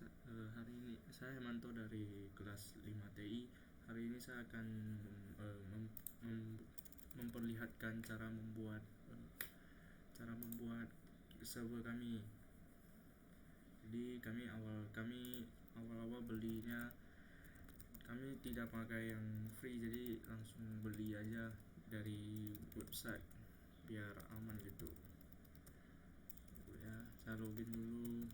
Hari ini saya Hemanto dari kelas 5 TI. Hari ini saya akan memperlihatkan cara membuat server kami. Jadi kami awal-awal belinya kami tidak pakai yang free, jadi langsung beli aja dari website biar aman gitu. Ya, saya login dulu.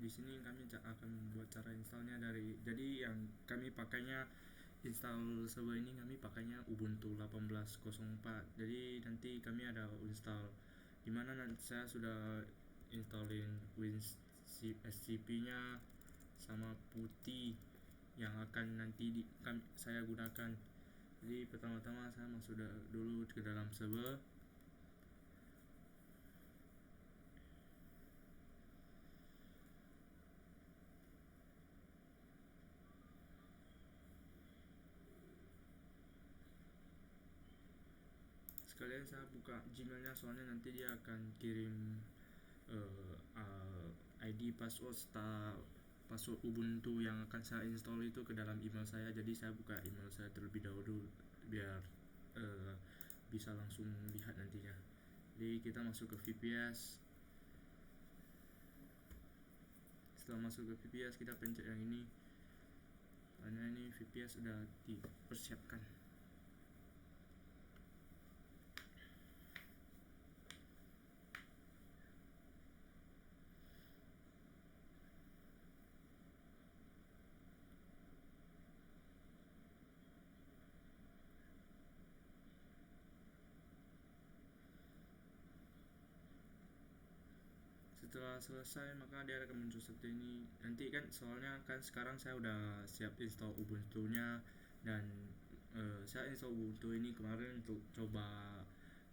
Di sini kami akan buat cara installnya jadi yang kami pakainya install server ini kami pakainya Ubuntu 18.04. Jadi nanti kami ada install dimana nanti saya sudah installin SCP nya sama putih yang akan nanti saya gunakan. Jadi pertama-tama saya masuk dulu ke dalam server. Sekalian saya buka Gmailnya, soalnya nanti dia akan kirim ID password serta password Ubuntu yang akan saya install itu ke dalam email saya. Jadi saya buka email saya terlebih dahulu biar bisa langsung lihat nantinya. Jadi kita masuk ke VPS. Setelah masuk ke VPS kita pencet yang ini, karena ini VPS sudah dipersiapkan. Setelah selesai maka dia akan muncul seperti ini. Nanti kan soalnya kan sekarang saya udah siap install Ubuntu-nya, dan saya install Ubuntu ini kemarin untuk coba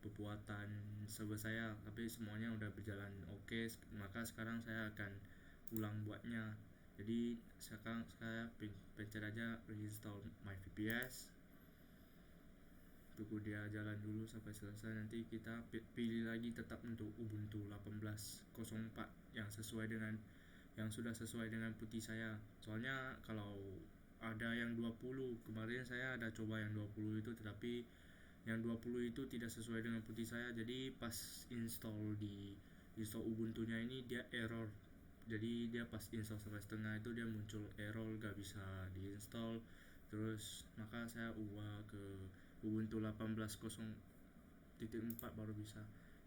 pembuatan server saya, tapi semuanya udah berjalan oke. Maka sekarang saya akan ulang buatnya. Jadi sekarang saya pencet aja reinstall my VPS, tunggu dia jalan dulu sampai selesai. Nanti kita pilih lagi tetap untuk Ubuntu 18.04 yang sudah sesuai dengan putih saya. Soalnya kalau ada yang 20, kemarin saya ada coba yang 20 itu, tetapi yang 20 itu tidak sesuai dengan putih saya. Jadi pas install Ubuntunya ini dia error. Jadi dia pas install sampai setengah itu dia muncul error, gak bisa diinstal. Terus maka saya ubah ke Ubuntu 18.04 baru bisa.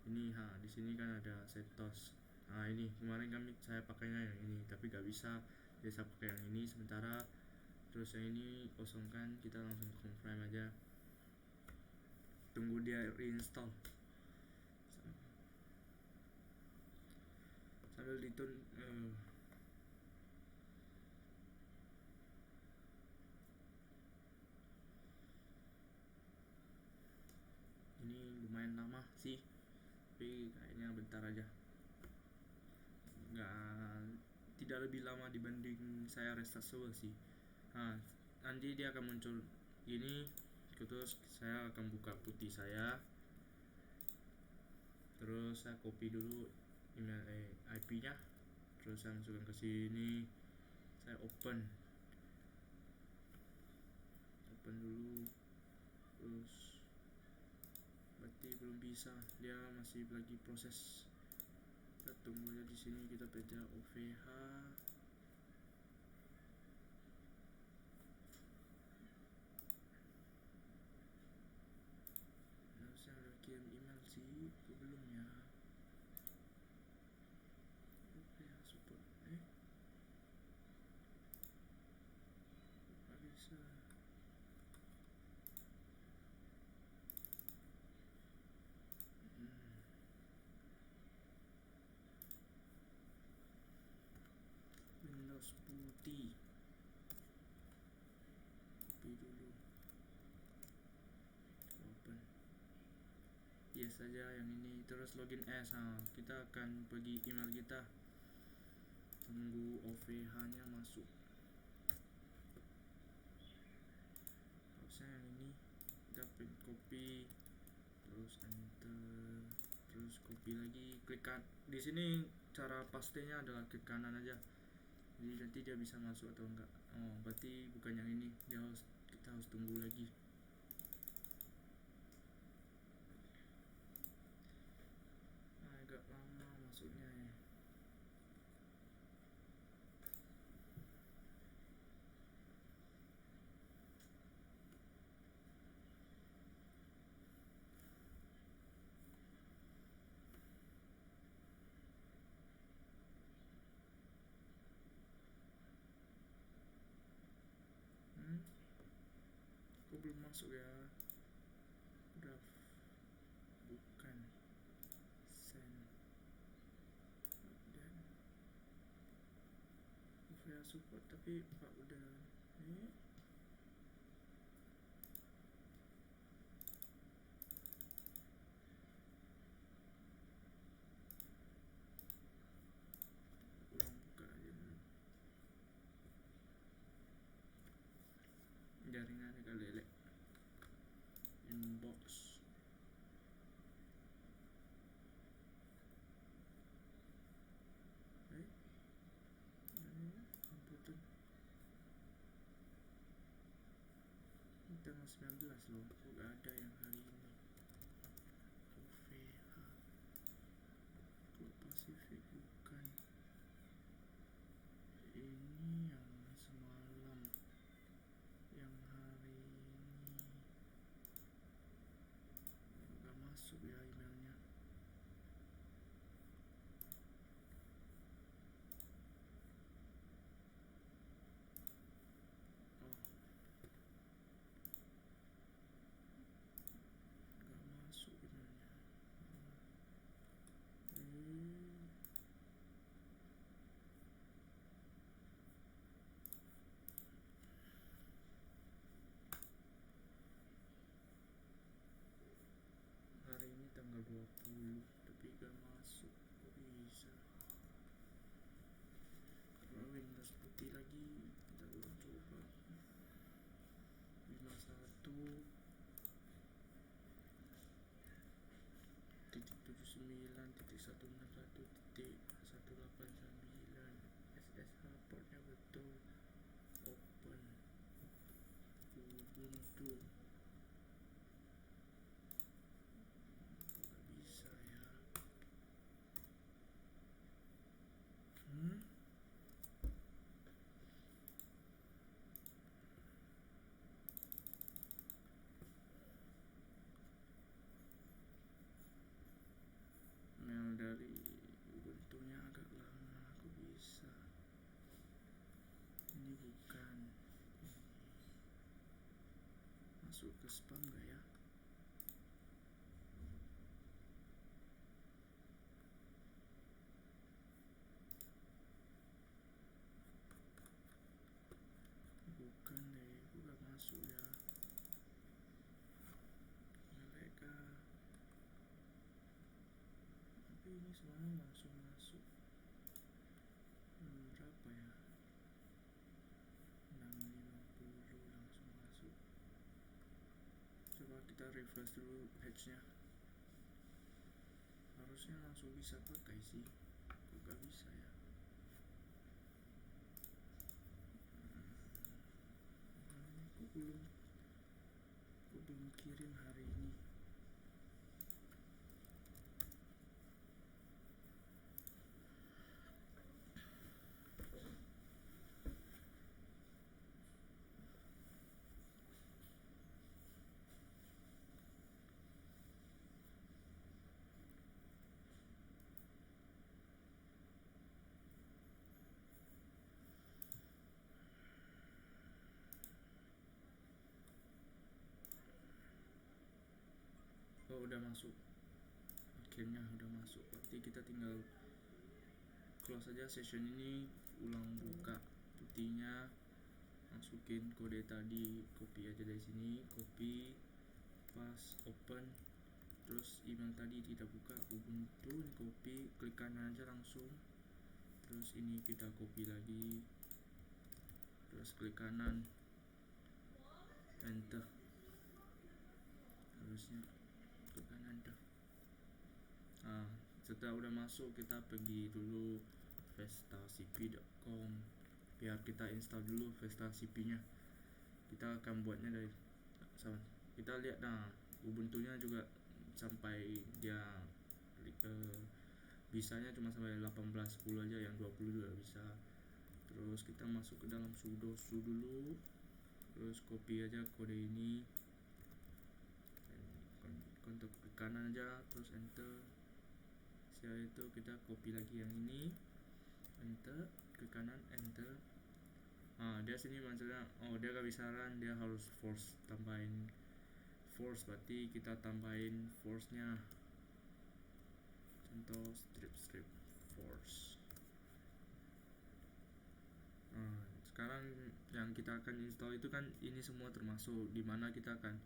Ini di sini kan ada CentOS. Ini kemarin saya pakainya yang ini, tapi gak bisa. Jadi saya pakai yang ini sementara. Terus yang ini kosongkan, kita langsung confirm aja. Tunggu dia reinstall. Sambil ini lumayan lama sih, tapi kayaknya bentar aja, tidak lebih lama dibanding saya restart server sih. Nanti dia akan muncul gini. Terus saya akan buka putih saya, terus saya copy dulu email IP nya, terus saya masukkan ke sini. Saya open dulu, terus berarti belum bisa, dia masih lagi proses. Kita tunggu aja di sini, kita pencet OVH. Harusnya udah kirim email sih, belum ya? OVH support, nggak bisa. Windows putih, copy dulu. yes saja yang ini, terus login as. Kita akan pergi email kita, tunggu OVH nya masuk. Harusnya yang ini kita print copy, terus enter, terus copy lagi, klik kan di sini. Cara pastenya adalah klik kanan aja, jadi nanti dia bisa masuk atau enggak. Oh berarti bukan yang ini, kita harus tunggu lagi. Agak lama masuknya ya. Kok belum masuk ya? Udah, bukan send dan OVH support, tapi Pak udah ulang buka aja dulu. Jaringan agak lelek. Inbox tanggal 19 loh, kok gak ada yang hari ini. OVH Klub Pasifik bukan ini, yang semalam, yang hari ini gak masuk ya emailnya. Hari ini tanggal 20 tapi gak masuk, kok bisa? Kalau Windows putih lagi, kita ulang coba. 51.79.161.189 SSH portnya betul, open Ubuntu. Gak bisa ya. Mail dari Ubuntu-nya agak lama, kok bisa? Ini bukan. Masuk ke spam gak ya? Bukan deh, kok gak masuk ya? Mereka, tapi ini semuanya langsung masuk. Berapa ya? 650 langsung masuk. Coba kita refresh dulu page-nya. Harusnya langsung bisa pakai sih, kok gak bisa ya? Kok belum kirim hari ini? Oh udah masuk, akhirnya udah masuk. Berarti kita tinggal close aja session ini, ulang buka putihnya, masukin kode tadi, copy aja dari sini, copy, pas, open, Terus email tadi kita buka Ubuntu, ini copy, klik kanan aja langsung. Terus ini kita copy lagi, terus klik kanan, enter. Harusnya klik kanan dah. Setelah udah masuk, kita pergi dulu vestacp.com biar kita install dulu Vestacp nya. Kita akan buatnya dari kita lihat Ubuntu-nya juga sampai dia bisanya cuma sampai 18.10 aja, yang 20 juga bisa. Terus kita masuk ke dalam sudo dulu, terus copy aja kode ini, kontak ke kanan aja, terus enter. Setelah itu kita copy lagi yang ini, enter, ke kanan, enter. Dia sini maksudnya, dia gak bisa run, dia harus force, tambahin force, berarti kita tambahin force nya, contoh strip force. Sekarang yang kita akan install itu kan ini semua termasuk dimana kita akan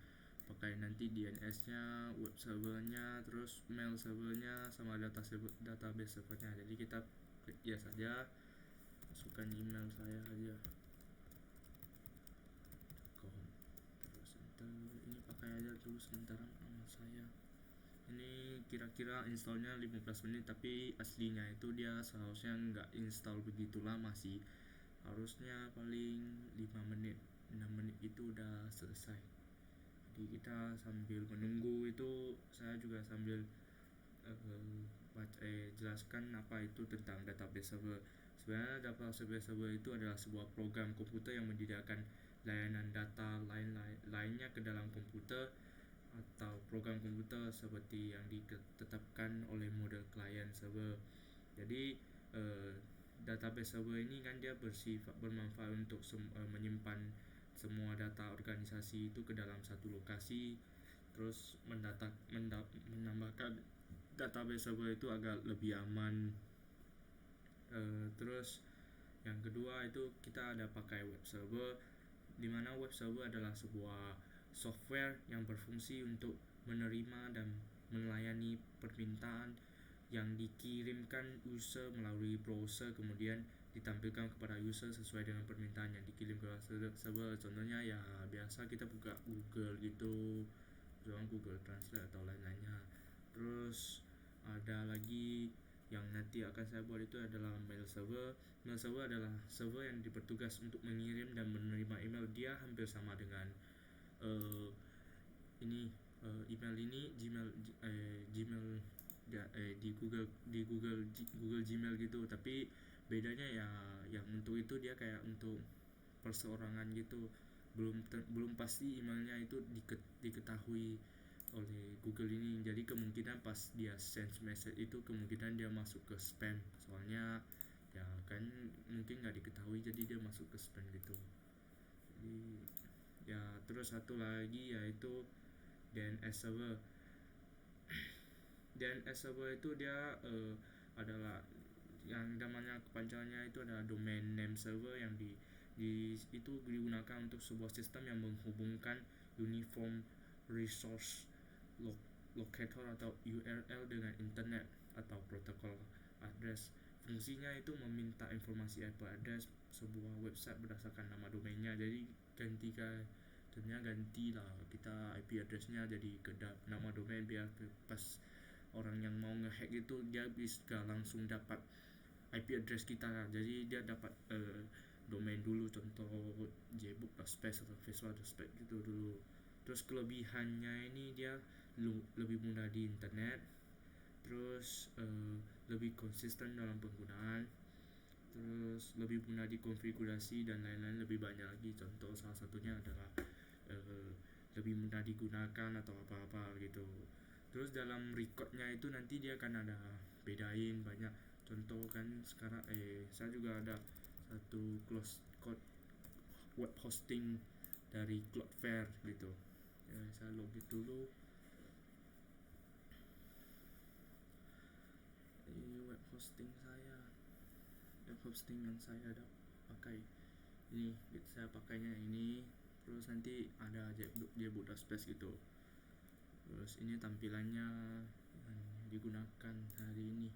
pakai nanti DNS nya, web servernya, terus mail servernya, sama database servernya. Jadi kita klik ya saja, masukkan email saya aja, terus enter. Ini pakai aja dulu sementara nama saya. Ini kira-kira installnya 15 menit, tapi aslinya itu dia seharusnya nggak install begitu lama sih, harusnya paling 5 menit 6 menit itu udah selesai. Jadi kita sambil menunggu itu, saya juga sambil jelaskan apa itu tentang database server. Sebenarnya database server itu adalah sebuah program komputer yang menyediakan layanan data lainnya ke dalam komputer atau program komputer seperti yang ditetapkan oleh model client server. Jadi database server ini kan dia bermanfaat untuk menyimpan semua data organisasi itu ke dalam satu lokasi, terus menambahkan database server itu agak lebih aman. Terus yang kedua itu kita ada pakai web server, dimana web server adalah sebuah software yang berfungsi untuk menerima dan melayani permintaan yang dikirimkan user melalui browser, kemudian ditampilkan kepada user sesuai dengan permintaan yang dikirim ke server. Contohnya ya biasa kita buka Google gitu, Google Translate atau lain-lainnya. Terus ada lagi yang nanti akan saya buat itu adalah mail server. Mail server adalah server yang bertugas untuk mengirim dan menerima email. Dia hampir sama dengan email ini Gmail di Google Gmail gitu, tapi bedanya ya yang untuk itu dia kayak untuk perseorangan gitu, belum pasti emailnya itu diketahui oleh Google ini. Jadi kemungkinan pas dia send message itu kemungkinan dia masuk ke spam, soalnya ya kan mungkin nggak diketahui jadi dia masuk ke spam gitu. Jadi ya, terus satu lagi yaitu DNS server. DNS server itu dia adalah yang namanya kepanjangannya itu adalah domain name server, yang itu digunakan untuk sebuah sistem yang menghubungkan uniform resource locator atau URL dengan internet atau protokol address. Fungsinya itu meminta informasi IP address sebuah website berdasarkan nama domainnya. Jadi ganti lah kita IP addressnya jadi ke nama domain, biar pas orang yang mau ngehack itu dia bisa langsung dapat IP address kita. Jadi dia dapat domain dulu, contoh jbook.space atau visual.space gitu dulu. Terus kelebihannya ini dia lebih mudah di internet, terus lebih konsisten dalam penggunaan, terus lebih mudah dikonfigurasi dan lain-lain lebih banyak lagi. Contoh salah satunya adalah lebih mudah digunakan atau apa-apa gitu. Terus dalam recordnya itu nanti dia akan ada bedain banyak. Contoh kan sekarang saya juga ada satu close code web hosting dari Cloudflare gitu. Saya login dulu. Web hosting yang saya ada pakai ini, saya pakainya ini. Terus nanti ada jbook.space gitu. Terus ini tampilannya yang digunakan hari ini.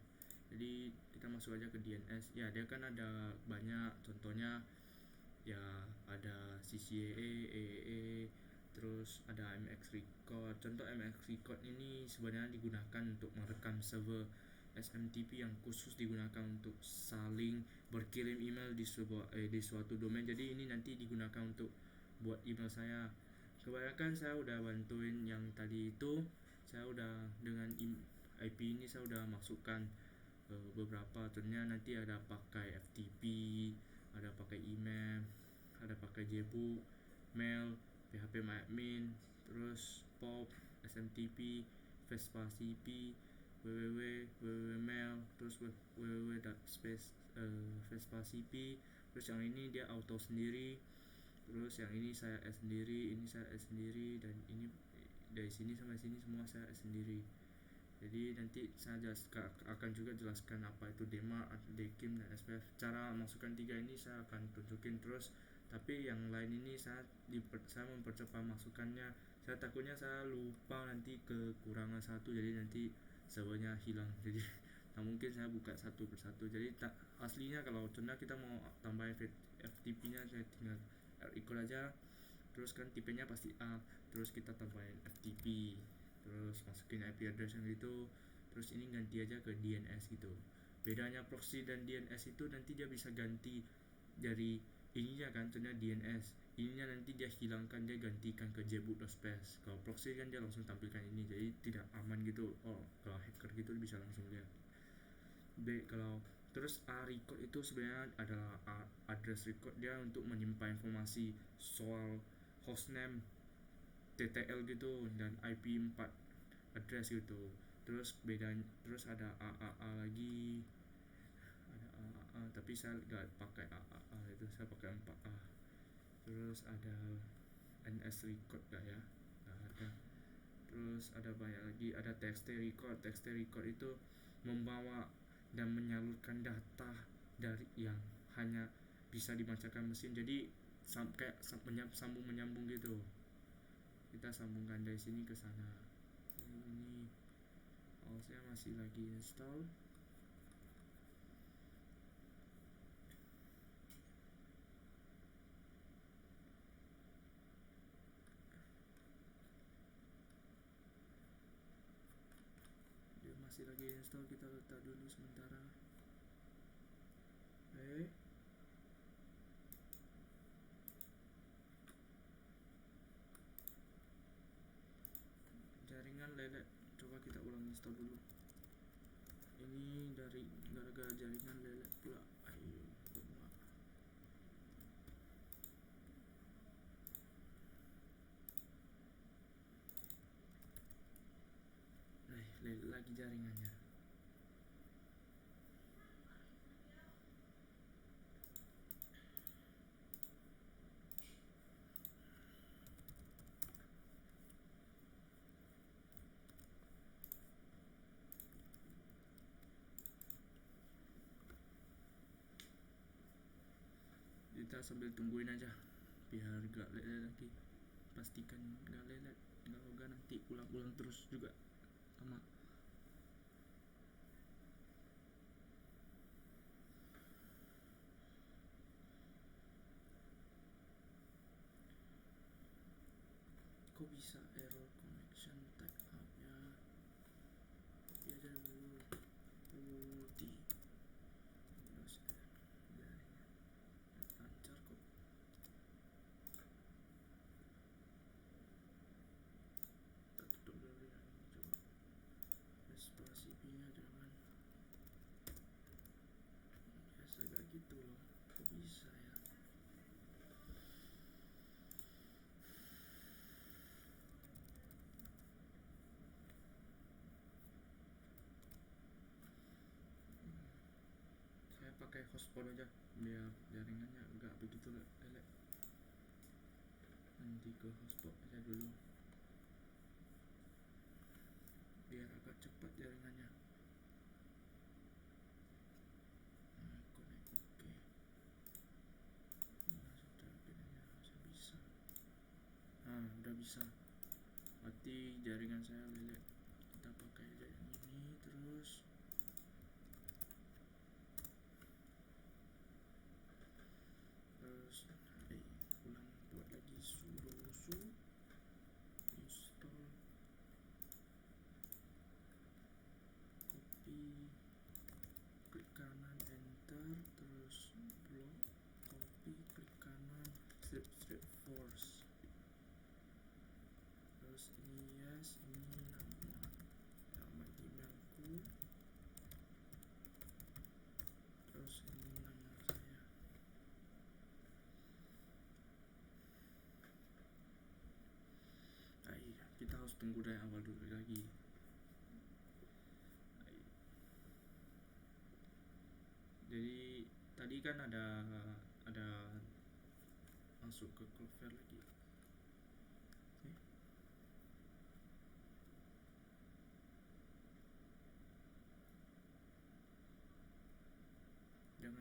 Jadi kita masuk aja ke DNS ya, dia kan ada banyak contohnya ya, ada CCAA, AAA, terus ada MX Record. Contoh MX Record ini sebenarnya digunakan untuk merekam server SMTP yang khusus digunakan untuk saling berkirim email di suatu domain. Jadi ini nanti digunakan untuk buat email saya. Kebanyakan saya udah bantuin yang tadi itu, saya udah dengan IP ini saya udah masukkan beberapa, contohnya nanti ada pakai FTP, ada pakai email, ada pakai jbook, mail, PHP MyAdmin, terus POP, SMTP, Vespa CP, www.mail, terus www.space Vespa CP. Terus yang ini dia auto sendiri, terus yang ini saya add sendiri, ini saya add sendiri, dan ini dari sini sampai sini semua saya add sendiri. Jadi nanti saya akan juga jelaskan apa itu DEMA, DKIM, dan SPF. Cara masukkan tiga ini saya akan tunjukin terus, tapi yang lain ini saya mempercepat masukannya. Saya takutnya saya lupa nanti kekurangan satu, jadi nanti servernya hilang. Jadi tak mungkin saya buka satu persatu. Jadi aslinya kalau contohnya kita mau tambahin FTP nya, saya tinggal ikut aja, terus kan tipenya pasti A, terus kita tambahin FTP, terus masukin IP address yang gitu, terus ini ganti aja ke DNS gitu. Bedanya proxy dan DNS itu nanti dia bisa ganti dari ininya kan, contohnya DNS ininya nanti dia hilangkan, dia gantikan ke jbook.space. Kalau proxy kan dia langsung tampilkan ini, jadi tidak aman gitu. Oh, kalau hacker gitu bisa langsung lihat. Kalau terus A record itu sebenarnya adalah address record, dia untuk menyimpan informasi soal hostname, TTL gitu, dan IP 4 address gitu. Terus bedanya, terus ada AAA lagi, ada AAA tapi saya nggak pakai AAA itu, saya pakai 4A. Terus ada NS record gak ya, nggak ada. Terus ada banyak lagi, ada TXT record. TXT record itu membawa dan menyalurkan data dari yang hanya bisa dibacakan mesin, jadi kayak sambung menyambung gitu, kita sambungkan dari sini ke sana. Ini saya masih lagi install. Dia masih lagi install, kita letak dulu sementara. Jaringan lelet, coba kita ulang install dulu. Ini dari gara-gara jaringan lelet pula. Ayo, lelet lagi jaringannya. Kita sambil tungguin aja biar gak lelet lagi. Pastikan gak lelet, kalau gak nanti ulang-ulang terus juga lama. Kok bisa error connection type up ya? Copy aja dulu putih. Terus lancar kok. Kita tutup dulu ya, ini coba Vespa CP nya jangan biasa gak gitu loh. Kok bisa ya? Saya pakai hotspot aja biar jaringannya enggak begitu lelet. Nanti ke hotspot aja dulu biar agak cepat jaringannya. Connect, oke. Sudah bisa. Udah bisa. Berarti jaringan saya lelek. Kita pakai aja yang ini terus. Ulang buat lagi sudo install, copy, klik kanan enter, terus block, copy, klik kanan, strip force, terus ini yes, ini nama emailku, terus ini nama saya. Kita harus tunggu dari awal dulu lagi. Jadi tadi kan ada masuk ke Clover lagi.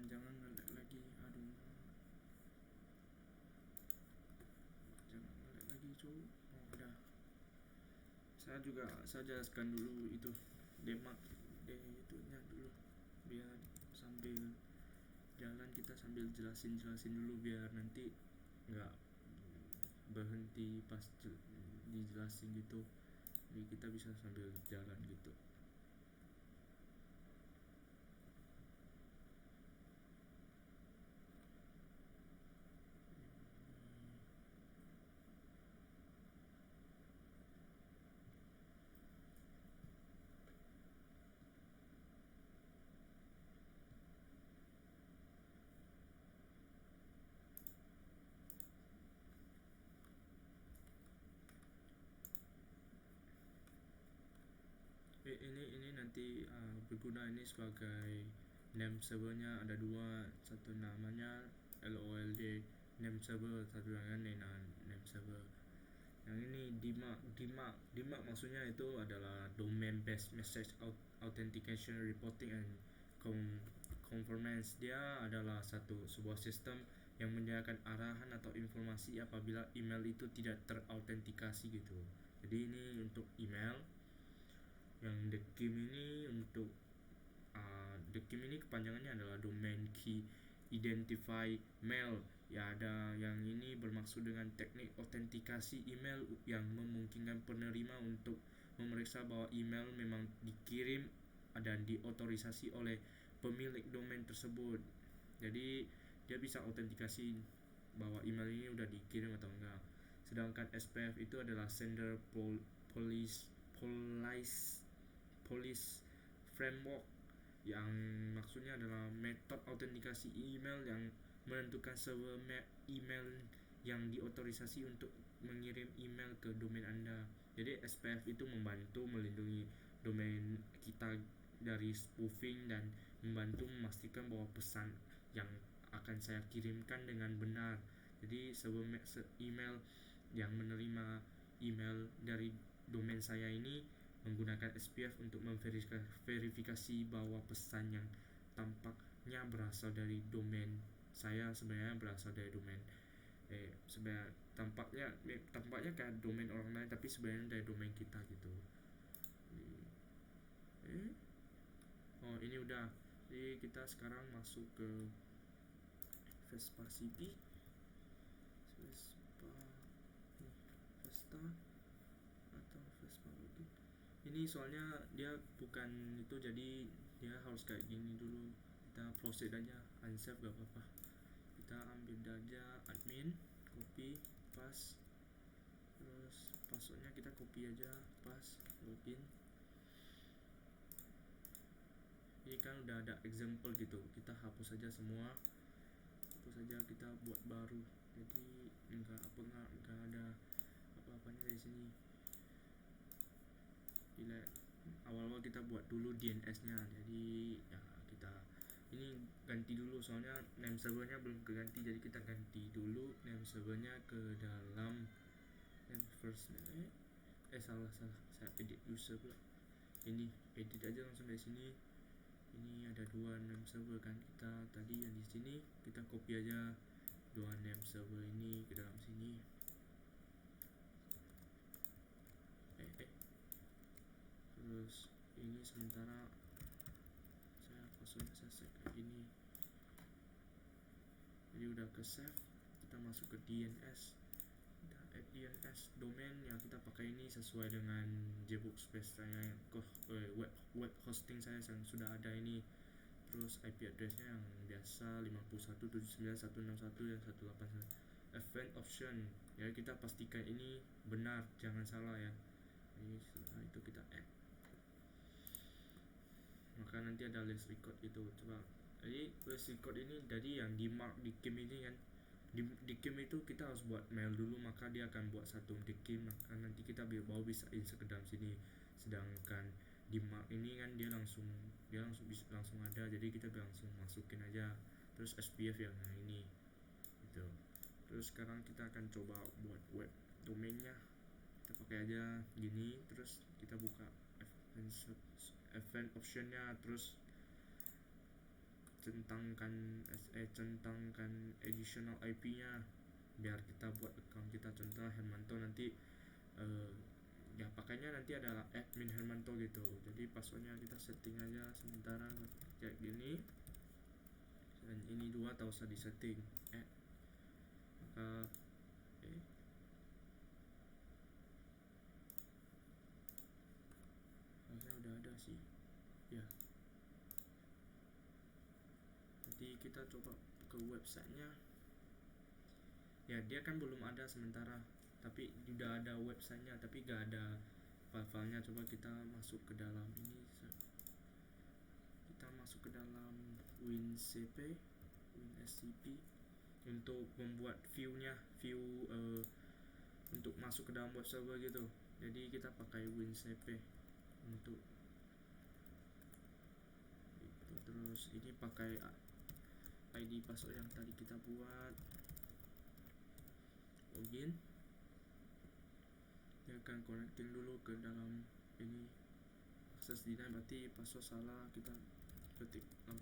Jangan ngelek lagi, aduh. Jangan ngelek lagi, cuy. Oh, udah. Saya jelaskan dulu itu demak itunya dulu, biar sambil jalan kita sambil jelasin dulu biar nanti nggak berhenti pas dijelasin gitu. Jadi kita bisa sambil jalan gitu. Ini nanti berguna ini sebagai name servernya ada dua, satu namanya LOLD name server, satu lagi name server. Yang ini DMARC maksudnya itu adalah Domain Based Message Authentication Reporting and Conformance. Dia adalah sebuah sistem yang menyediakan arahan atau informasi apabila email itu tidak terautentikasi gitu. Jadi ini untuk email. Yang DKIM ini untuk DKIM ini kepanjangannya adalah Domain Key Identify Mail. Ya, ada yang ini bermaksud dengan teknik autentikasi email yang memungkinkan penerima untuk memeriksa bahwa email memang dikirim dan diotorisasi oleh pemilik domain tersebut. Jadi dia bisa autentikasi bahwa email ini udah dikirim atau enggak. Sedangkan SPF itu adalah Sender Police Framework, yang maksudnya adalah metode autentikasi email yang menentukan server email yang diotorisasi untuk mengirim email ke domain Anda. Jadi SPF itu membantu melindungi domain kita dari spoofing dan membantu memastikan bahwa pesan yang akan saya kirimkan dengan benar. Jadi server email yang menerima email dari domain saya ini menggunakan SPF untuk memverifikasi bahwa pesan yang tampaknya berasal dari domain saya sebenarnya berasal dari domain sebenarnya tampaknya kayak domain orang lain, tapi sebenarnya dari domain kita gitu. Oh, ini udah. Jadi kita sekarang masuk ke Vespa City. Vespa atau Vespa lagi. Ini soalnya dia bukan itu, jadi dia harus kayak gini dulu. Kita proceed aja, unsave gak apa-apa. Kita ambil aja admin, copy, paste, terus passwordnya kita copy aja, paste, login. Ini kan udah ada example gitu, kita hapus aja semua, kita buat baru. Jadi enggak ada apa-apanya dari sini. Awal-awal kita buat dulu DNS-nya. Jadi ya kita ini ganti dulu soalnya name servernya belum keganti, jadi kita ganti dulu name servernya ke dalam name first name. Salah saya edit user pula. Ini edit aja langsung dari sini. Ini ada dua name server kan, kita tadi yang di sini kita copy aja dua name server ini ke dalam sini. terus ini sementara passwordnya saya save kayak gini. Jadi udah ke save, kita masuk ke DNS. Udah add DNS domain yang kita pakai ini sesuai dengan jbook space saya, web hosting saya yang sudah ada ini. Terus IP addressnya yang biasa 51.79.161 dan 181. Event option ya, kita pastikan ini benar, jangan salah ya. Jadi setelah itu kita add, maka nanti ada list record itu. Coba, jadi list record ini dari yang di mark di game ini kan, di game itu kita harus buat mail dulu, maka dia akan buat satu di game, maka nanti kita baru bisa insert ke dalam sini. Sedangkan di mark ini kan dia langsung ada, jadi kita langsung masukin aja. Terus SPF yang ini gitu. Terus sekarang kita akan coba buat web domainnya, kita pakai aja gini. Terus kita buka event optionnya, terus centangkan additional IP-nya biar kita buat account kita. Contoh Hermanto, nanti ya pakainya nanti adalah admin Hermanto gitu. Jadi passwordnya kita setting aja sementara kayak gini, dan ini dua tak usah disetting. Maka harusnya udah ada sih ya. Jadi kita coba ke websitenya ya, dia kan belum ada sementara, tapi udah ada websitenya tapi gak ada file-filenya. Coba kita masuk ke dalam ini, kita masuk ke dalam WinSCP untuk membuat view untuk masuk ke dalam web server gitu. Jadi kita pakai WinCP untuk itu. Terus ini pakai ID password yang tadi kita buat, login. Dia akan connecting dulu ke dalam ini, akses deny, berarti password salah, kita ketik yang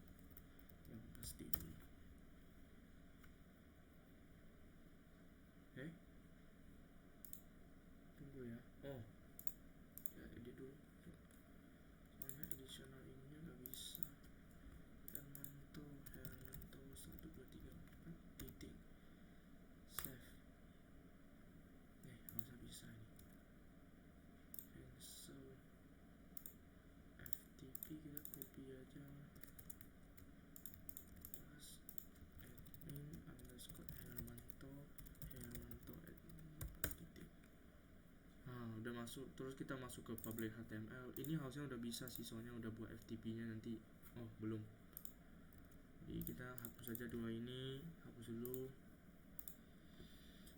pasti dulu. Tunggu ya. Oh ya, edit dulu soalnya additional ininya gak bisa. Hermanto 1234 titik save. Harusnya bisa nih. Cancel FTP, kita copy aja, pas admin underscore Hermanto admin titik. Udah masuk. Terus kita masuk ke public HTML. Ini harusnya udah bisa sih, soalnya udah buat FTP nya nanti. Oh belum, jadi kita hapus aja dua ini, hapus dulu.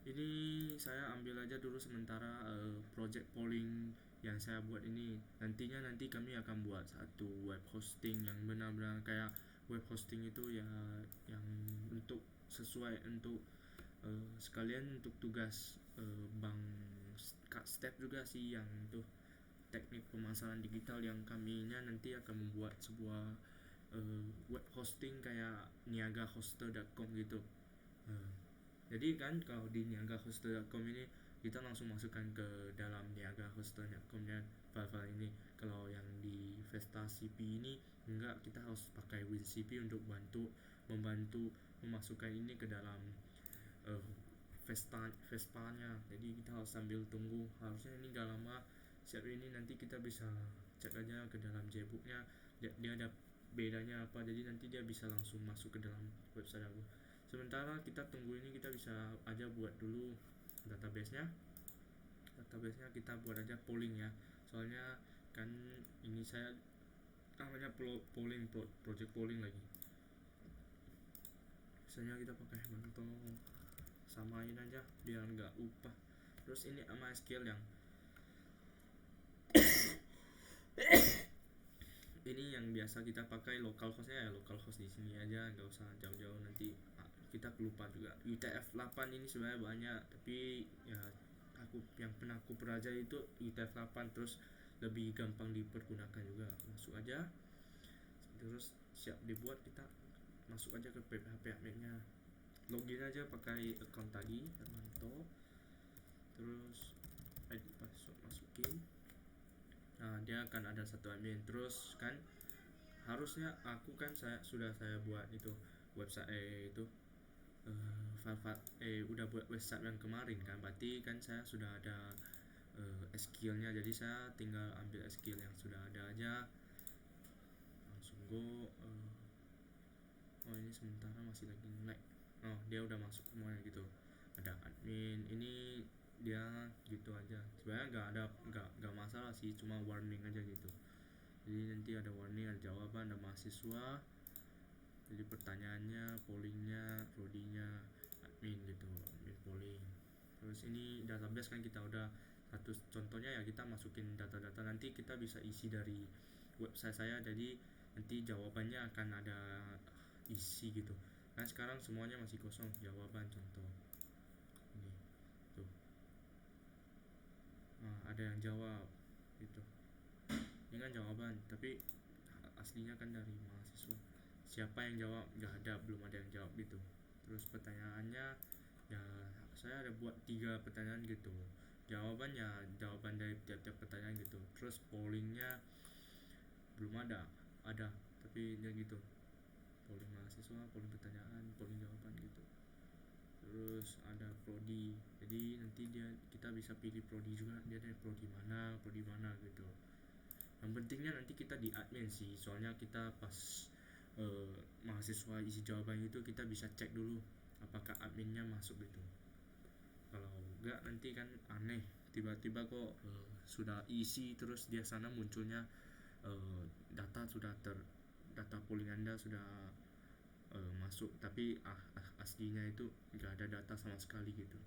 Ini saya ambil aja dulu sementara project polling yang saya buat ini. Nanti kami akan buat satu web hosting yang benar-benar kayak web hosting itu ya, yang untuk sesuai untuk sekalian untuk tugas bank step juga sih, yang untuk teknik pemasaran digital yang kaminya nanti akan membuat sebuah web hosting kayak niagahoster.com gitu. Jadi kan kalau di niagahoster.com ini kita langsung masukkan ke dalam niagahoster.com nya file-file ini. Kalau yang di Vesta CP ini enggak, kita harus pakai WinCP untuk membantu memasukkan ini ke dalam Vespa nya. Jadi kita harus sambil tunggu, harusnya ini gak lama siap ini. Nanti kita bisa cek aja ke dalam jbooknya dia ada bedanya apa, jadi nanti dia bisa langsung masuk ke dalam website aku. Sementara kita tunggu ini, kita bisa aja buat dulu database-nya kita buat aja polling ya, soalnya kan ini saya namanya project polling lagi. Biasanya kita pakai Hermanto, samain aja biar nggak lupa. Terus ini MySQL yang ini yang biasa kita pakai, localhost-nya ya localhost di sini aja, nggak usah jauh-jauh, nanti kita lupa juga. UTF-8 ini sebenarnya banyak, tapi ya yang pernah aku pelajari itu UTF-8, terus lebih gampang dipergunakan juga. Masuk aja, terus siap dibuat, kita masuk aja ke PHP admin-nya, login aja pakai account tadi Hermanto, terus ID password masukin. dia akan ada satu admin. Terus kan harusnya saya buat itu website itu udah buat website yang kemarin kan, berarti kan saya sudah ada skillnya, jadi saya tinggal ambil skill yang sudah ada aja, langsung go. Oh ini sementara masih lagi like, oh dia udah masuk semuanya gitu, ada admin ini, dia gitu aja. Sebenarnya nggak masalah sih, cuma warning aja gitu. Jadi nanti ada warning, ada jawaban, ada mahasiswa, jadi pertanyaannya, pollingnya, prodinya, admin gitu, admin polling. Terus ini database kan kita udah satu, contohnya ya kita masukin data-data, nanti kita bisa isi dari website saya, jadi nanti jawabannya akan ada isi gitu. Nah sekarang semuanya masih kosong jawaban, contoh ini tuh, ada yang jawab gitu, ini kan jawaban tapi aslinya kan dari mahasiswa, siapa yang jawab, nggak ada, belum ada yang jawab gitu. Terus pertanyaannya ya saya ada buat 3 pertanyaan gitu, jawabannya jawaban dari tiap-tiap pertanyaan gitu. Terus pollingnya belum ada tapi dia gitu, polling mahasiswa, polling pertanyaan, polling jawaban gitu. Terus ada prodi, jadi nanti kita bisa pilih prodi juga, dia dari prodi mana gitu. Yang pentingnya nanti kita di admin sih, soalnya kita pas mahasiswa isi jawaban itu kita bisa cek dulu apakah adminnya masuk gitu. Kalau enggak nanti kan aneh, tiba-tiba kok sudah isi terus dia sana munculnya data polling Anda sudah masuk, tapi aslinya itu nggak ada data sama sekali gitu.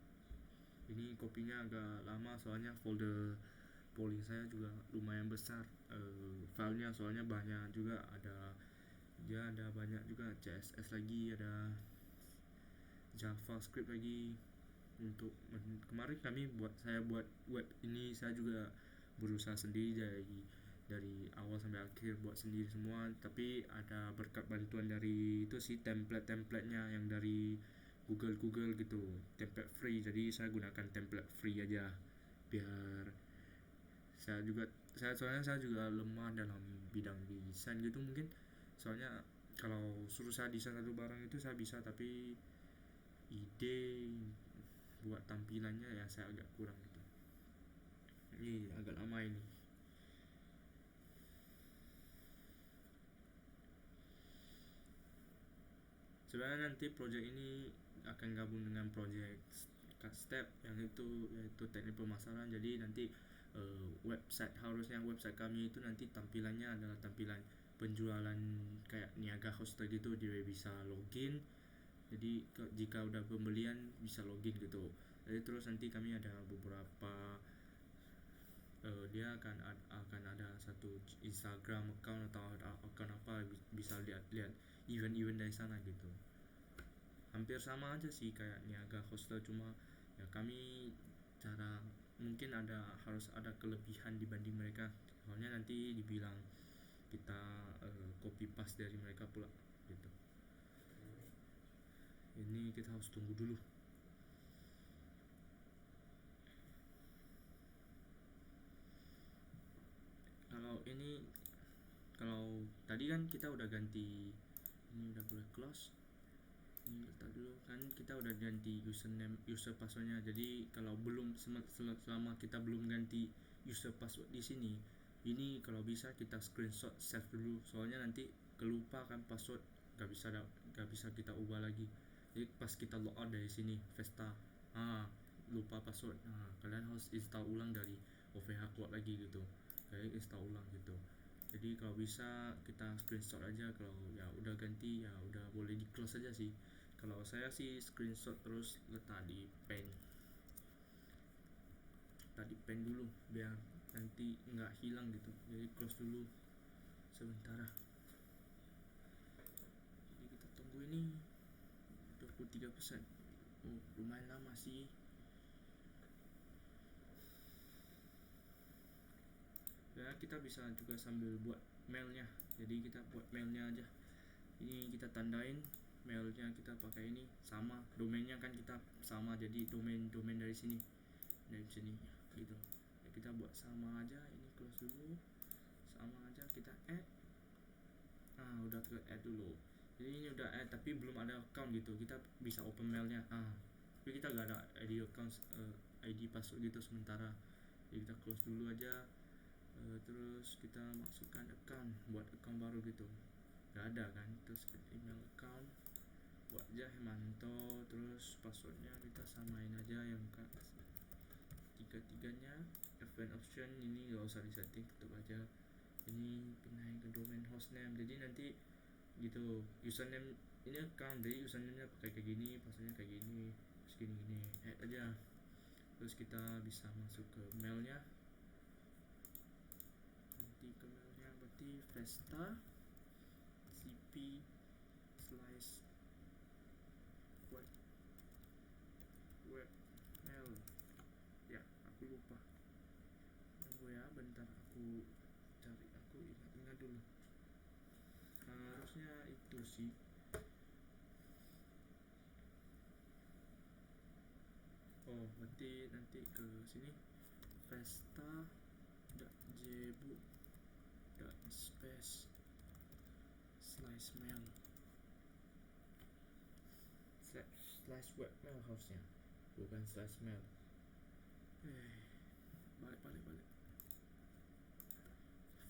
Ini kopinya agak lama soalnya folder polling saya juga lumayan besar, filenya soalnya banyak juga, ada banyak juga, CSS lagi, ada JavaScript lagi. Untuk kemarin saya buat web ini, saya juga berusaha sendiri dari awal sampai akhir, buat sendiri semua, tapi ada berkat bantuan dari itu sih, template-templatenya yang dari Google gitu, template free, jadi saya gunakan template free aja biar soalnya saya juga lemah dalam bidang desain gitu mungkin, soalnya kalau suruh saya desain satu barang itu saya bisa, tapi ide buat tampilannya ya saya agak kurang gitu. Ini agak lama ini. Sebenarnya nanti project ini akan gabung dengan project step yang itu, yaitu teknik pemasaran. Jadi nanti harusnya website kami itu nanti tampilannya adalah tampilan penjualan kayak niaga hostel gitu, dia bisa login, jadi jika udah pembelian bisa login gitu. Jadi terus nanti kami ada beberapa dia akan ada satu Instagram account atau account apa, bisa lihat event-event dari sana gitu. Hampir sama aja sih kayak niaga hostel, cuma ya kami cara mungkin harus ada kelebihan dibanding mereka, soalnya nanti dibilang kita copy paste dari mereka pula gitu. Ini kita harus tunggu dulu. Kalau tadi kan kita udah ganti, ini udah boleh close, ini letak dulu kan, kita udah ganti username, user passwordnya. Jadi kalau selama kita belum ganti user password di sini, ini kalau bisa kita screenshot save dulu, soalnya nanti kelupa kan password, gak bisa kita ubah lagi. Jadi pas kita log out dari sini Vesta, lupa password, kalian harus install ulang dari OVH Cloud lagi gitu, kayak install ulang gitu. Jadi kalau bisa kita screenshot aja, kalau ya udah ganti ya udah boleh di close aja sih. Kalau saya sih screenshot terus letak di pen dulu biar nanti nggak hilang gitu, jadi close dulu sementara. Jadi kita tunggu ini 23%. Lumayan lama sih. Ya kita bisa juga sambil buat mailnya, jadi kita buat mailnya aja. Ini kita tandain mailnya, kita pakai ini sama, domainnya kan kita sama, jadi domain dari sini gitu ya, kita buat sama aja. Ini close dulu, pertama aja kita add. Udah ke add dulu, jadi ini udah add tapi belum ada account gitu, kita bisa open mailnya. Tapi kita gak ada ID account, ID password gitu sementara, jadi kita close dulu aja. Terus kita masukkan account, buat account baru gitu, gak ada kan. Terus email account, buat aja Hemanto, terus passwordnya kita samain aja yang tiga-tiganya. Advanced option ini gak usah disetting, tutup aja. Ini pindahin ke domain hostname, jadi nanti gitu username ini account, jadi username-nya pakai kayak gini, passwordnya kayak gini, terus gini add aja. Terus kita bisa masuk ke mailnya, nanti ke mailnya berarti Vesta CP slice web mail ya, aku lupa, tunggu ya bentar, aku cari, aku ingat dulu. Harusnya itu sih. Berarti nanti ke sini vesta.jbook.space slice mail slash webmail harusnya, bukan slash mail. Balik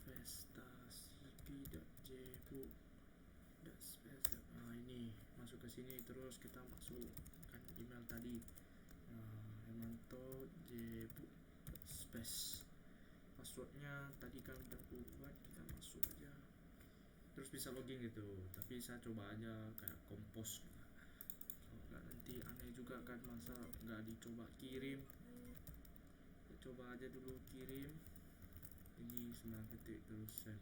vesta cp.jbook.space. Ini masuk ke sini, terus kita masukkan email tadi, Hemanto jbook.space. Passwordnya tadi kan udah buat, kita masuk aja, terus bisa login gitu. Tapi saya coba aja kayak kompos, nggak nanti aneh juga kan, masa nggak dicoba kirim. Kita coba aja dulu kirim, ini 9 detik terus send.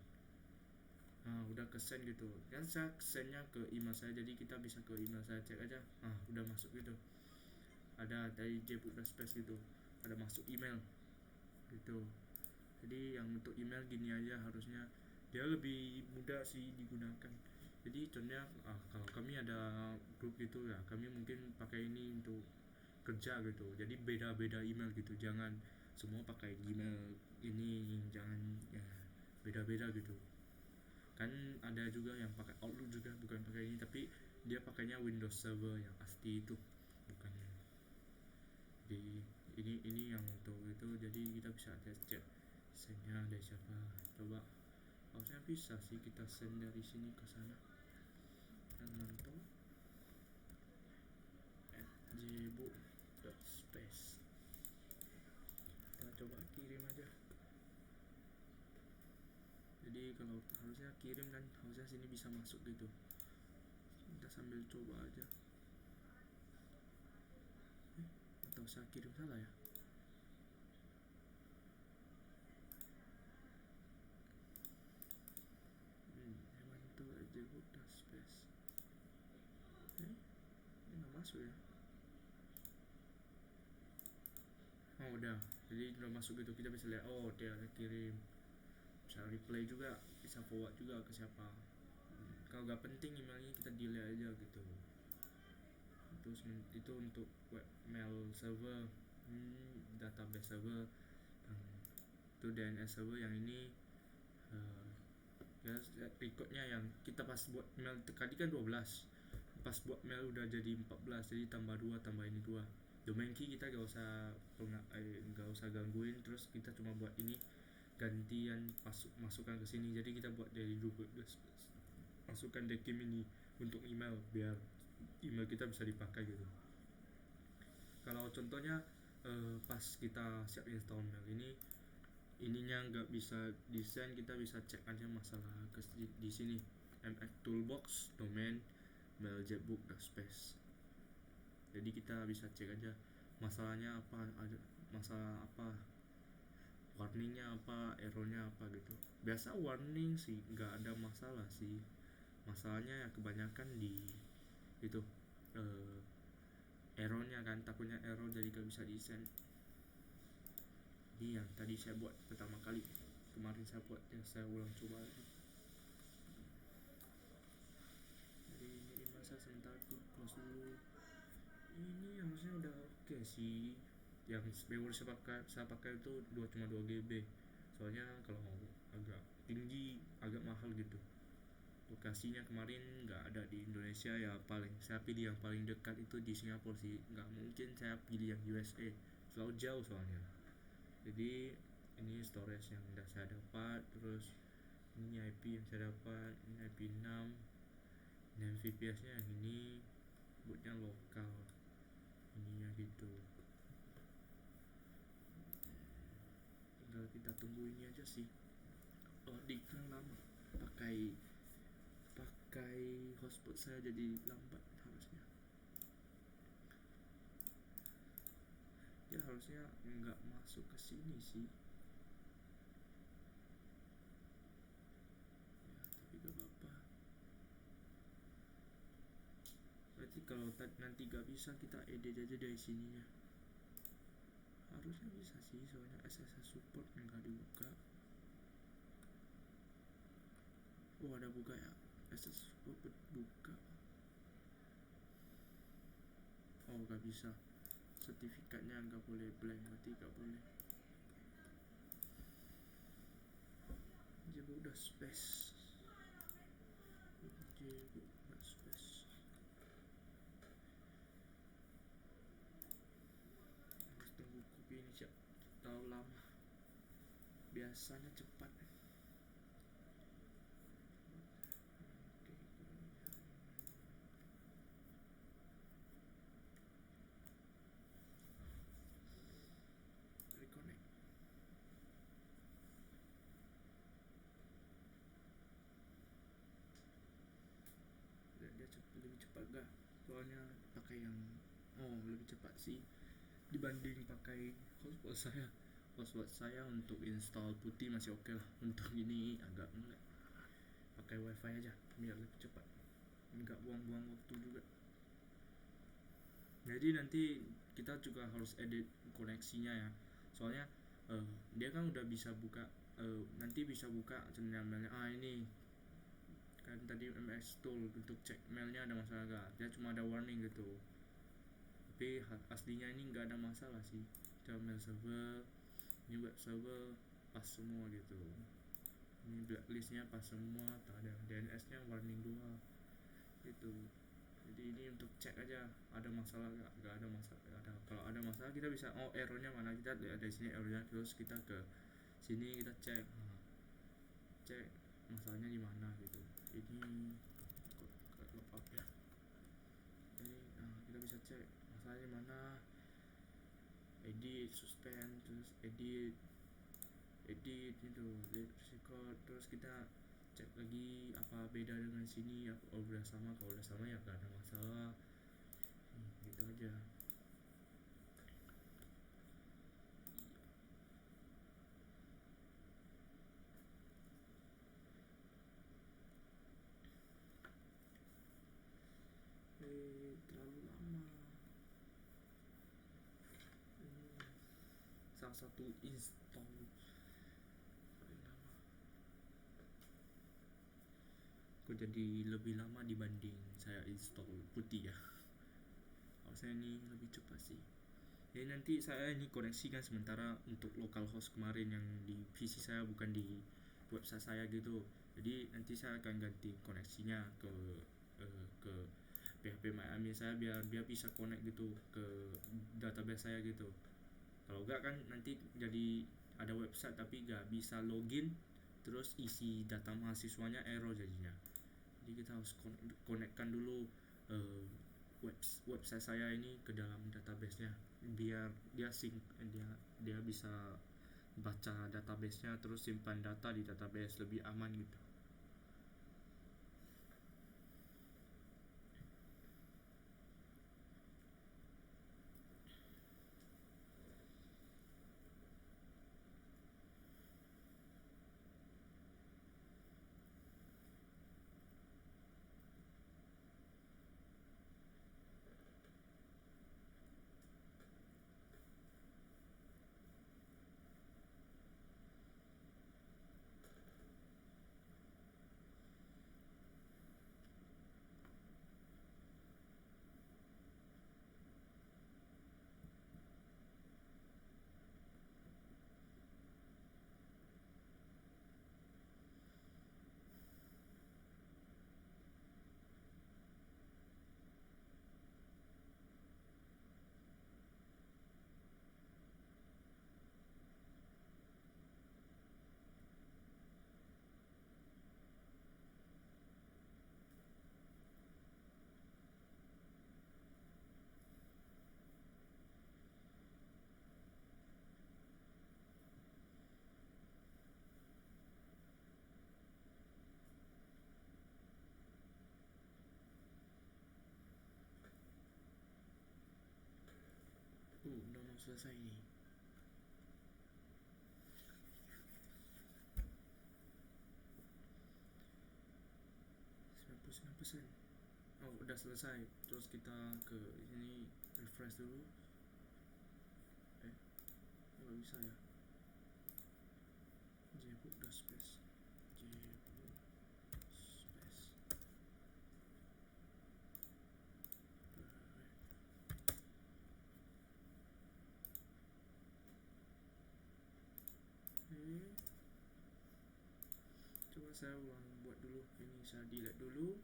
Udah ke send gitu kan, saya sendnya ke email saya, jadi kita bisa ke email saya cek aja. Udah masuk gitu, ada dari jbook.space gitu, ada masuk email gitu. Jadi yang untuk email gini aja, harusnya dia lebih mudah sih digunakan. Jadi contohnya kalau kami ada grup gitu ya, kami mungkin pakai ini untuk kerja gitu, jadi beda-beda email gitu, jangan semua pakai email ini, jangan ya, beda-beda gitu kan. Ada juga yang pakai Outlook juga, bukan pakai ini, tapi dia pakainya Windows Server yang asli itu, bukan di ini yang untuk itu. Jadi kita bisa cek sendnya dari siapa, coba harusnya bisa sih kita send dari sini ke sana. Hemanto @jbook.space, kita coba kirim aja. Jadi kalau harusnya kirim kan, harusnya sini bisa masuk gitu, kita sambil coba aja. Atau saya kirim salah ya? Hemanto @jbook.space, ini nggak masuk ya. Udah, jadi udah masuk gitu, kita bisa lihat dia udah kirim, bisa reply juga, bisa forward juga ke siapa. Kalau nggak penting emailnya kita delete aja gitu. Itu untuk web mail server, database server, itu DNS server. Yang ini ya recordnya yang kita pas buat mail tadi kan 12, pas buat mail udah jadi 14, jadi tambah 2 tambah ini 2. Domain key kita gak usah gangguin, terus kita cuma buat ini gantian masukkan ke sini. Jadi kita buat dari dulu, masukkan dekim ini untuk email, biar email kita bisa dipakai gitu. Kalau contohnya pas kita siap install mail ini, ininya nggak bisa desain, kita bisa cek aja masalah di sini, mx toolbox domain mail jbook.space. Jadi kita bisa cek aja masalahnya apa, ada masalah apa, warningnya apa, errornya apa gitu. Biasa warning sih nggak ada masalah sih, masalahnya ya kebanyakan di itu errornya kan, takutnya error jadi gak bisa desain. Ini yang tadi saya buat pertama kali, kemarin saya buat ya, saya ulang coba lagi. Jadi ini masa sebentar, aku close dulu. Ini harusnya udah oke sih. Yang memori saya pakai itu cuma 2 GB, soalnya kalau mau agak tinggi agak mahal gitu. Lokasinya kemarin nggak ada di Indonesia, ya paling saya pilih yang paling dekat itu di Singapura sih. Nggak mungkin saya pilih yang USA, terlalu jauh soalnya. Jadi ini storage yang udah saya dapat, terus ini IP yang saya dapat, ini IP 6, dan VPS nya yang ini, bootnya lokal, ininya gitu. Tinggal kita tunggu ini aja sih, loading kan lama, pakai hotspot saya jadi lambat harusnya. Ya harusnya nggak masuk ke sini sih ya, tapi gak apa-apa. Berarti kalau nanti gak bisa, kita edit aja dari sininya. Harusnya bisa sih, soalnya SSH support nggak dibuka. Oh ada buka ya, SSH support buka. Oh nggak bisa, sertifikatnya nggak boleh blank, berarti nggak boleh. Jadi udah space, jadi udah space. Harus tunggu kopi ini cak, terlalu lama. Biasanya cepat. Reconnect. Dia lebih cepat gak? Soalnya pakai yang lebih cepat sih dibanding pakai hotspot saya. Hotspot saya untuk install putih masih oke lah, untuk ini agak enggak. Pakai wifi aja biar lebih cepat, enggak buang-buang waktu juga. Jadi nanti kita juga harus edit koneksinya ya, soalnya dia kan udah bisa buka, nanti bisa buka channel-channelnya. Ini kan tadi MS Tool untuk cek mailnya ada masalah gak, dia cuma ada warning gitu, tapi aslinya ini nggak ada masalah sih. Kita mail server, ini web server pas semua gitu, ini blacklistnya pas semua, tak ada DNS nya warning 2 gitu. Jadi ini untuk cek aja ada masalah gak ada masalah, ada. Kalau ada masalah kita bisa errornya mana, kita lihat dari sini errornya, terus kita ke sini kita cek masalahnya di mana gitu. Ini log up ya, ini kita bisa cek masalahnya mana, edit, suspend, terus edit gitu, record, terus kita cek lagi apa beda dengan sini, apa udah sama. Kalau udah sama ya gak ada masalah, gitu aja. Terlalu lama. Salah satu install paling lama. Kok jadi lebih lama dibanding saya install putih ya. Harusnya ini lebih cepat sih. Jadi nanti saya ini koneksikan sementara untuk localhost kemarin yang di PC saya, bukan di website saya gitu. Jadi nanti saya akan ganti koneksinya ke PHP MyAdmin saya, biar dia bisa connect gitu ke database saya gitu. Kalau enggak kan nanti jadi ada website tapi nggak bisa login, terus isi data mahasiswanya error jadinya. Jadi kita harus connectkan dulu website saya ini ke dalam database-nya, biar dia sync, dia bisa baca database-nya terus simpan data di database lebih aman gitu. selesai nih. 99%. Oh, udah selesai. Terus kita ke ini, refresh dulu. Nggak bisa ya. jbook.space. Coba saya ulang buat dulu. Ini saya delete dulu.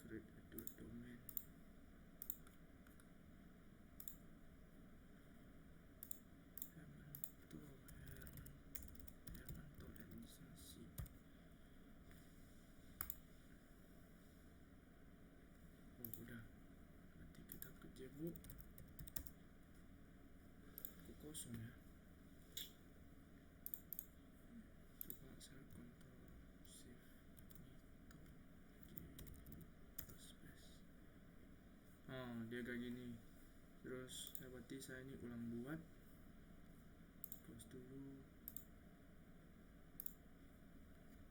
Create a domain. Hermanto organisasi. Oh, udah. Nanti kita ke jbook. Kok kosong ya? Coba saya kontrol shift dia kayak gini. Terus berarti saya ini ulang buat, close dulu,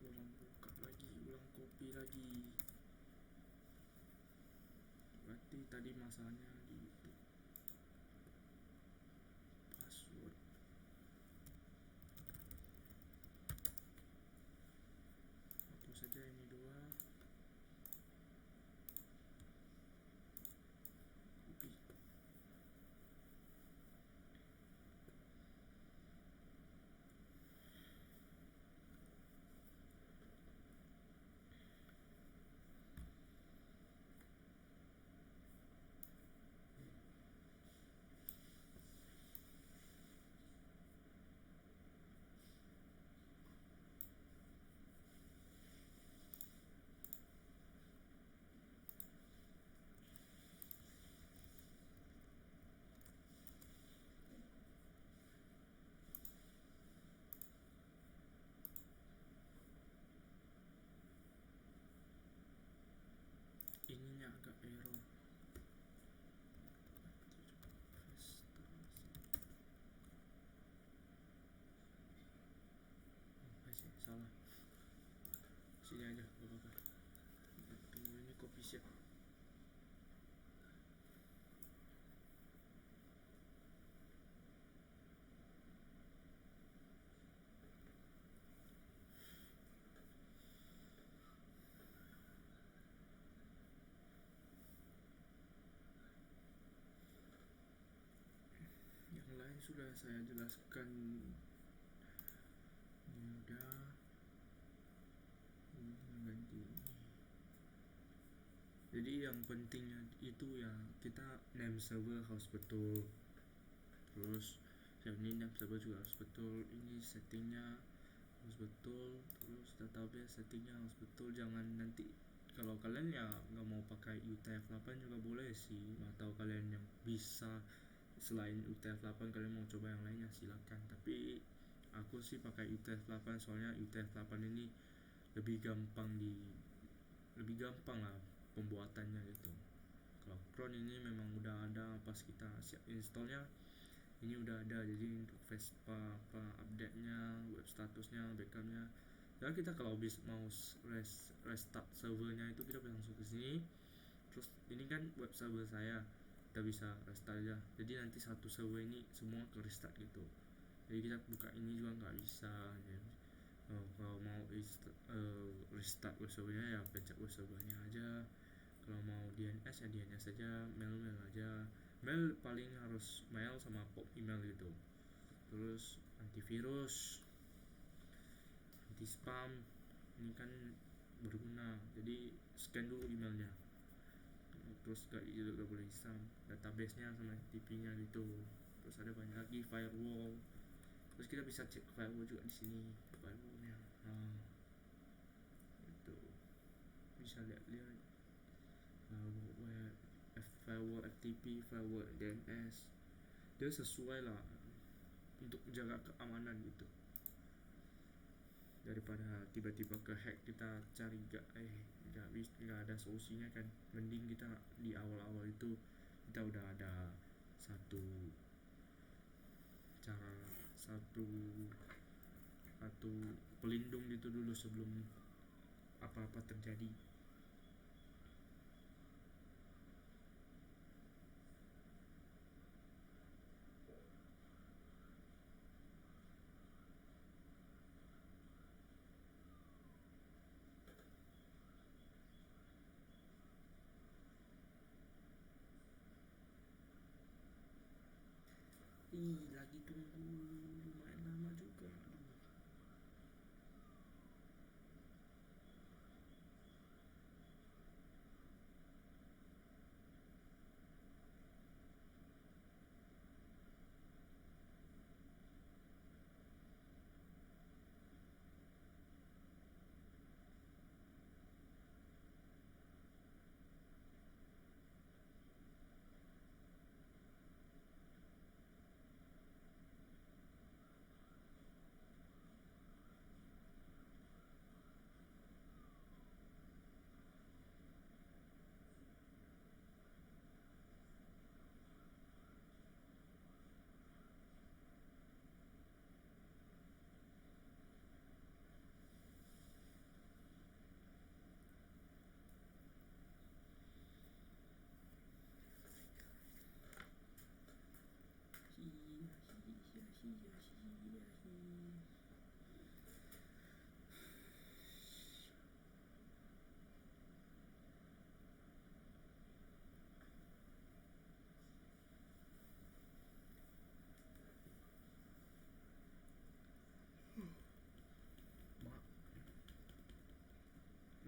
ulang buka lagi, ulang copy lagi. Berarti tadi masalahnya di password. Hapus saja ini dua. Copy. Ininya agak error. Salah. Sini aja, gak apa-apa. Tunggu ini copy siap. Yang lain sudah saya jelaskan. Ini udah. Ganti ini. Jadi yang pentingnya itu ya kita name server harus betul. Terus yang ini name server juga harus betul. Ini settingnya harus betul. Terus database settingnya harus betul. Jangan nanti kalau kalian ya nggak mau pakai UTF-8 juga boleh sih, atau kalian yang bisa selain UTF-8 kalian mau coba yang lainnya silakan. Tapi aku sih pakai UTF-8 soalnya UTF-8 ini lebih gampang lah pembuatannya gitu. Kalau cron ini memang udah ada pas kita siap installnya, ini udah ada. Jadi untuk Vespa update nya, web statusnya, backupnya. Dan kita kalau mau restart servernya itu kita bisa langsung ke sini. Terus ini kan web server saya, kita bisa restart aja. Jadi nanti satu server ini semua ke restart gitu. Jadi kita buka ini juga nggak bisa. Kalau mau restart web servernya ya pencet web servernya aja. Kalau mau DNS ya DNS aja, mail aja. Mail paling harus mail sama pop email gitu. Terus antivirus, anti spam, ini kan berguna. Jadi scan dulu emailnya. Terus gak boleh spam, database nya sama FTP nya gitu. Terus ada banyak lagi firewall. Terus kita bisa cek firewall juga di sini, firewallnya. Itu bisa lihat-lihat. Firewall FTP, firewall DNS, dia sesuai lah untuk jaga keamanan gitu. Daripada tiba-tiba ke hack kita cari nggak ada solusinya kan. Mending kita di awal-awal itu kita udah ada satu cara satu satu pelindung itu dulu sebelum apa-apa terjadi. Lagi tunggu lumayan lama juga.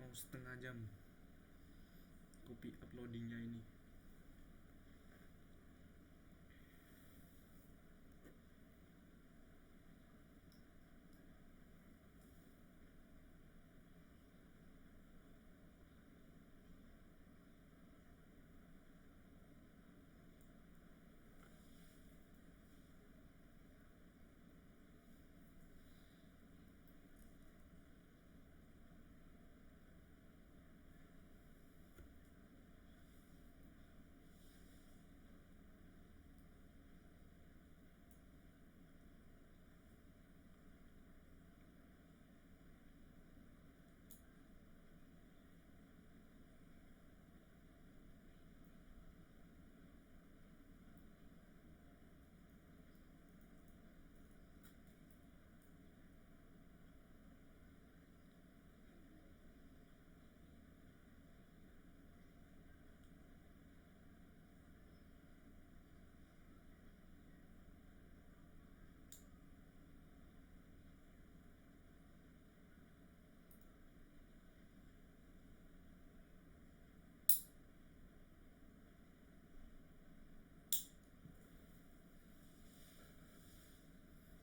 Mau setengah jam kopi uploadingnya ini.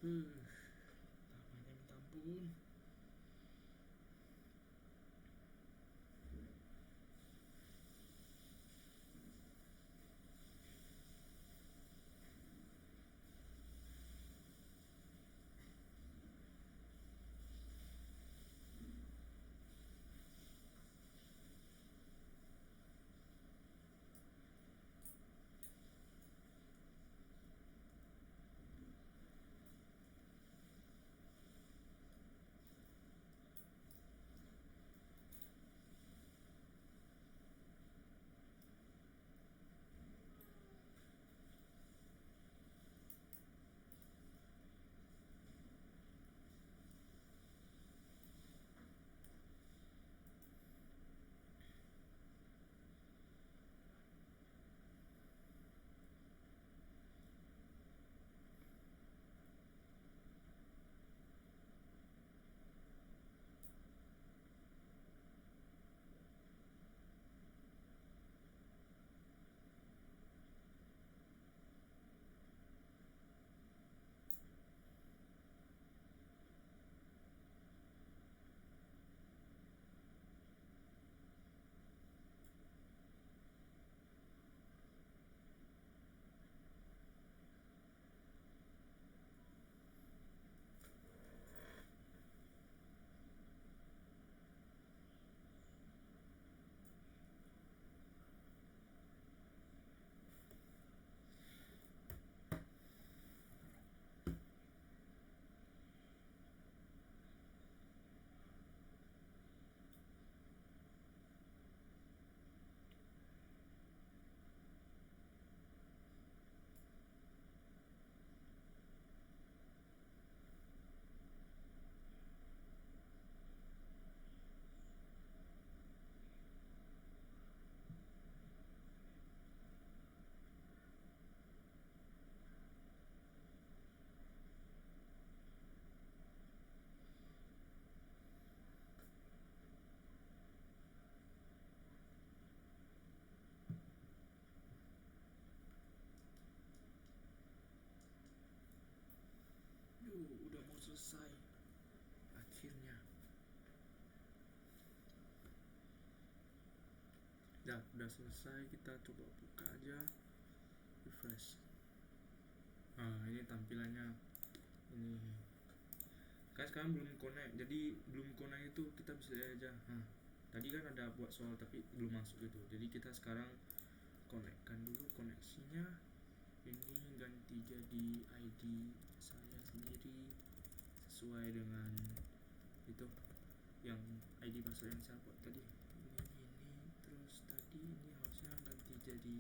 Lamanya minta ampun. selesai akhirnya. Udah selesai, kita coba buka aja, refresh. Ini tampilannya. Ini kan sekarang belum connect, jadi belum connect itu kita bisa aja. Tadi kan ada buat soal tapi belum masuk gitu, jadi kita sekarang connectkan dulu koneksinya. Ini ganti jadi ID saya sendiri sesuai dengan itu yang ID password yang saya buat tadi. Ini terus tadi ini harusnya ganti jadi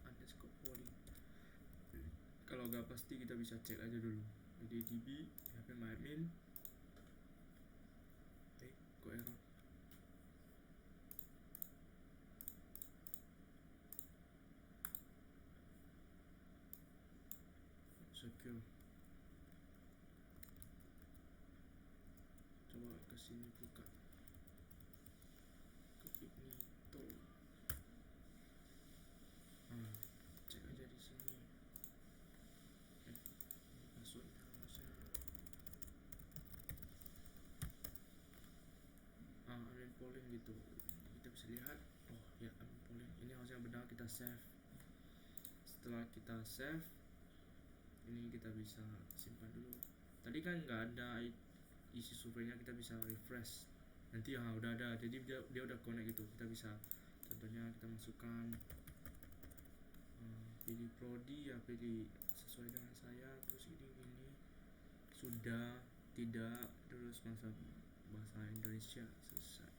admin_polling. Kalau nggak pasti kita bisa cek aja dulu. Jadi db phpMyAdmin. Kok error? Secure. Coba kesini buka ke Ignito. Cek aja di sini. Passwordnya harusnya admin polling gitu. Kita bisa lihat. Oh ya, admin polling. Ini harusnya benar, kita save. Setelah kita save, ini kita bisa simpan dulu. Tadi kan nggak ada isi surveinya, kita bisa refresh. Nanti udah ada, jadi dia udah connect gitu. Kita bisa, contohnya kita masukkan pilih prodi ya, pilih sesuai dengan saya, terus ini sudah tidak, terus bahasa Indonesia selesai.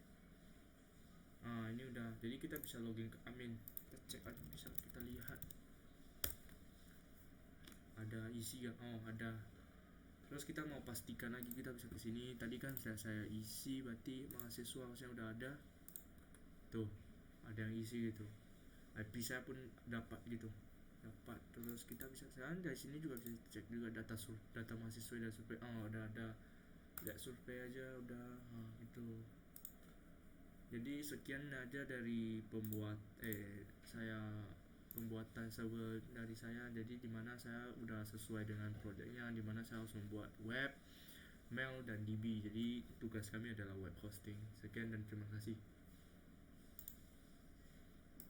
Ini udah, jadi kita bisa login ke admin. Kita cek aja, bisa kita lihat ada isi ya. Ada. Terus kita mau pastikan lagi, kita bisa ke sini. Tadi kan sudah saya isi, berarti mahasiswa harusnya udah ada. Tuh, ada yang isi gitu. IP saya pun dapat gitu. Terus kita bisa, sekarang dari sini juga bisa cek juga data mahasiswa dan survei. Udah ada. Lihat survei aja udah gitu. Jadi sekian aja dari pembuatan server dari saya. Jadi dimana saya udah sesuai dengan proyeknya, dimana saya harus membuat web, mail dan DB. Jadi tugas kami adalah web hosting. Sekian dan terima kasih.